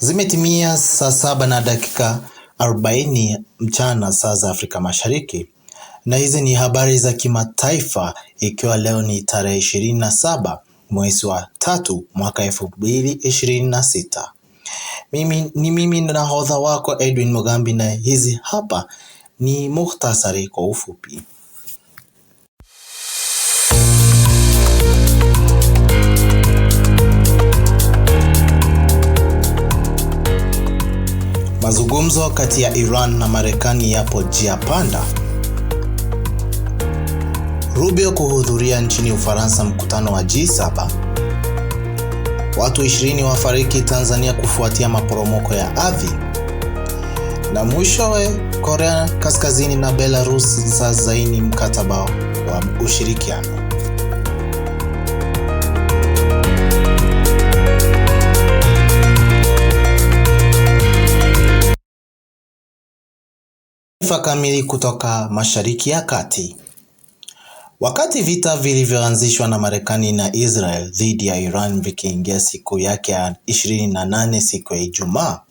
Zimetimia saa 7 na dakika 40 mchana saa za Afrika Mashariki. Na hizi ni habari za kimataifa, ikiwa leo ni tarehe 27 mwezi wa 3 mwaka 2026. Mimi nahodha wako Edwin Mugambi, na hizi hapa ni muhtasari kwa ufupi. Mazungumzo kati ya Iran na Marekani yapo njia panda. Rubio kuhudhuria nchini Ufaransa mkutano wa G7. Watu 20 wafariki Tanzania kufuatia maporomoko ya ardhi. Na mwishowe, Korea Kaskazini na Belarus zasaini mkataba wa ushirikiano. Taarifa kamili kutoka Mashariki ya Kati. Wakati vita vilivyoanzishwa na Marekani na Israel dhidi ya Iran vikiingia siku yake ya 28 siku ya Ijumaa,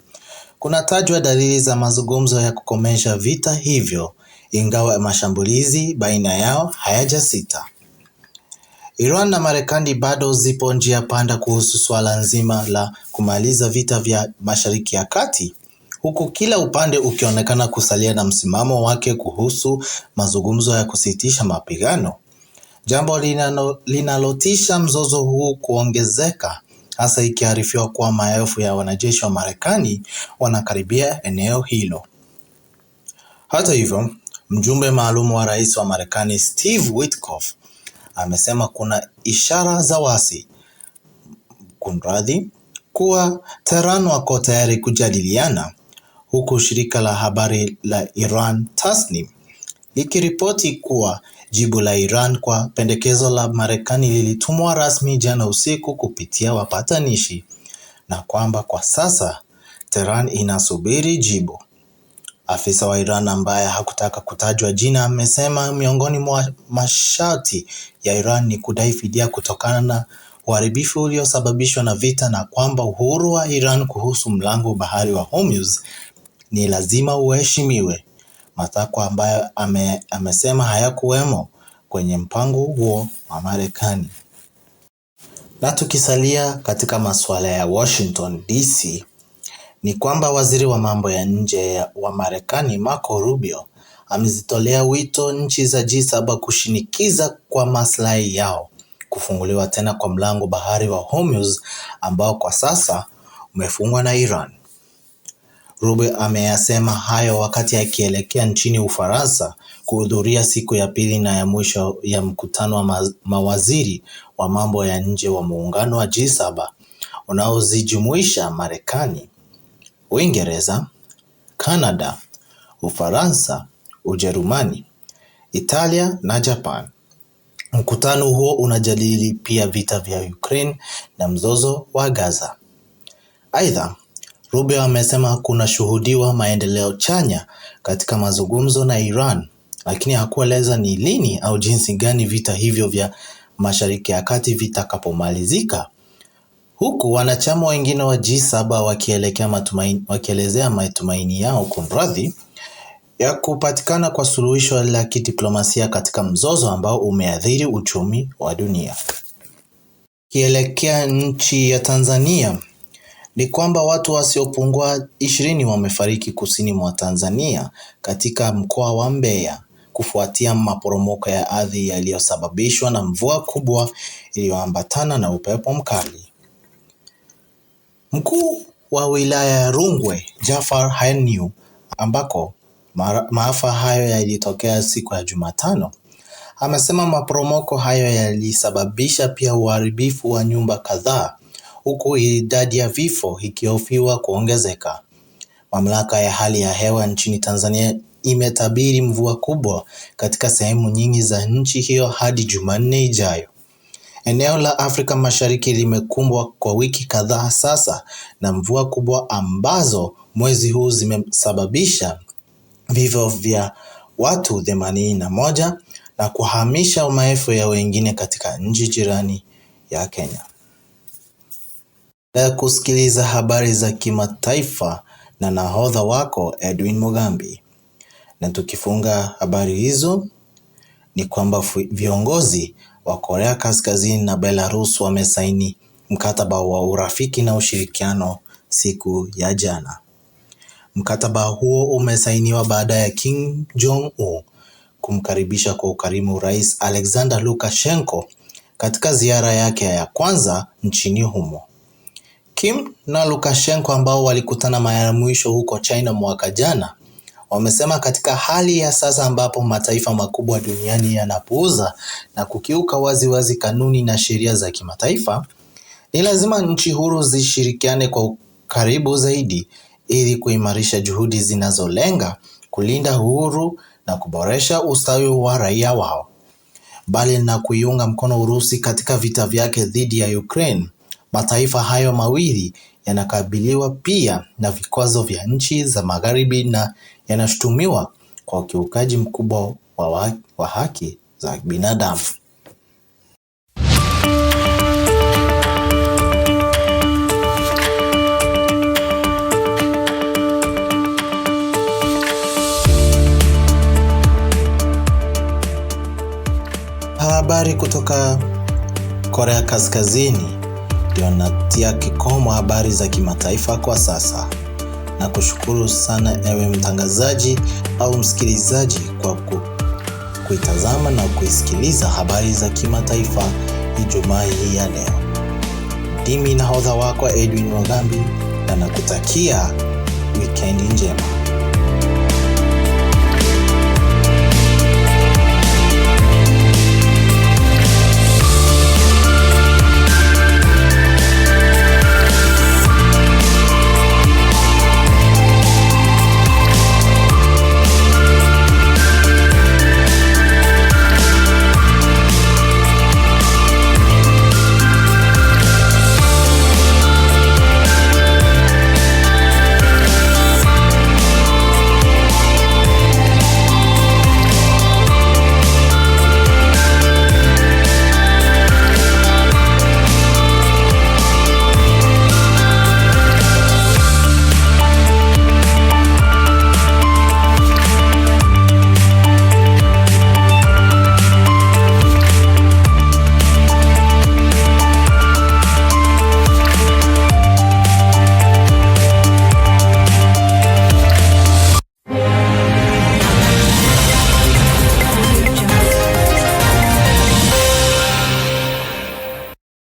kunatajwa dalili za mazungumzo ya kukomesha vita hivyo, ingawa mashambulizi baina yao hayajasita. Iran na Marekani bado zipo njia panda kuhusu swala nzima la kumaliza vita vya Mashariki ya Kati, huku kila upande ukionekana kusalia na msimamo wake kuhusu mazungumzo ya kusitisha mapigano. Jambo linalotisha mzozo huu kuongezeka, hasa ikiarifiwa kuwa maelfu ya wanajeshi wa Marekani wanakaribia eneo hilo. Hata hivyo, mjumbe maalum wa rais wa Marekani Steve Witkoff amesema kuna ishara za wazi kuwa Tehran wako tayari kujadiliana, huku shirika la habari la Iran Tasnim likiripoti kuwa jibu la Iran kwa pendekezo la Marekani lilitumwa rasmi jana usiku kupitia wapatanishi, na kwamba kwa sasa Tehran inasubiri jibu. Afisa wa Iran ambaye hakutaka kutajwa jina amesema miongoni mwa masharti ya Iran ni kudai fidia kutokana na uharibifu uliosababishwa na vita, na kwamba uhuru wa Iran kuhusu mlango bahari wa Hormuz ni lazima uheshimiwe, matakwa ambayo amesema hayakuwemo kwenye mpango huo wa Marekani. Na tukisalia katika masuala ya Washington DC, ni kwamba waziri wa mambo ya nje wa Marekani Marco Rubio amezitolea wito nchi za G7 kushinikiza kwa maslahi yao kufunguliwa tena kwa mlango bahari wa Hormuz ambao kwa sasa umefungwa na Iran. Rubio ameyasema hayo wakati akielekea nchini Ufaransa kuhudhuria siku ya pili na ya mwisho ya mkutano wa mawaziri wa mambo ya nje wa muungano wa G7 unaozijumuisha Marekani, Uingereza, Canada, Ufaransa, Ujerumani, Italia na Japan. Mkutano huo unajadili pia vita vya Ukraine na mzozo wa Gaza. Aidha, Rubio amesema kuna shuhudiwa maendeleo chanya katika mazungumzo na Iran, lakini hakueleza ni lini au jinsi gani vita hivyo vya Mashariki ya Kati vitakapomalizika, huku wanachama wengine wa G7 wakielezea matumaini yao ya kupatikana kwa suluhisho la kidiplomasia katika mzozo ambao umeathiri uchumi wa dunia. Kielekea nchi ya Tanzania, ni kwamba watu wasiopungua 20 wamefariki kusini mwa Tanzania katika mkoa wa Mbeya kufuatia maporomoko ya ardhi yaliyosababishwa na mvua kubwa iliyoambatana na upepo mkali. Mkuu wa wilaya ya Rungwe, Jafar Haneyu, ambako maafa hayo yalitokea siku ya Jumatano, amesema maporomoko hayo yalisababisha pia uharibifu wa nyumba kadhaa, huku idadi ya vifo ikihofiwa kuongezeka. Mamlaka ya hali ya hewa nchini Tanzania imetabiri mvua kubwa katika sehemu nyingi za nchi hiyo hadi Jumanne ijayo. Eneo la Afrika Mashariki limekumbwa kwa wiki kadhaa sasa na mvua kubwa ambazo mwezi huu zimesababisha vifo vya watu 81 na kuhamisha maelfu ya wengine katika nchi jirani ya Kenya. na kusikiliza habari za kimataifa na nahodha wako Edwin Mugambi. Na tukifunga habari hizo ni kwamba viongozi wa Korea Kaskazini na Belarus wamesaini mkataba wa urafiki na ushirikiano siku ya jana. Mkataba huo umesainiwa baada ya Kim Jong-un kumkaribisha kwa ukarimu Rais Alexander Lukashenko katika ziara yake ya kwanza nchini humo. Kim na Lukashenko ambao walikutana mara ya mwisho huko China mwaka jana, wamesema katika hali ya sasa ambapo mataifa makubwa duniani yanapuuza na kukiuka waziwazi kanuni na sheria za kimataifa, ni lazima nchi huru zishirikiane kwa karibu zaidi ili kuimarisha juhudi zinazolenga kulinda uhuru na kuboresha ustawi wa raia wao. Bali na kuiunga mkono Urusi katika vita vyake dhidi ya Ukraine, mataifa hayo mawili yanakabiliwa pia na vikwazo vya nchi za Magharibi na yanashutumiwa kwa ukiukaji mkubwa wa haki za binadamu. Habari kutoka Korea Kaskazini ndio natia kikomo habari za kimataifa kwa sasa. Na kushukuru sana ewe mtangazaji au msikilizaji kwa kuitazama na kuisikiliza habari za kimataifa Ijumaa hii ya leo. Ndimi nahodha wako Edwin Mugambi na nakutakia wikendi njema.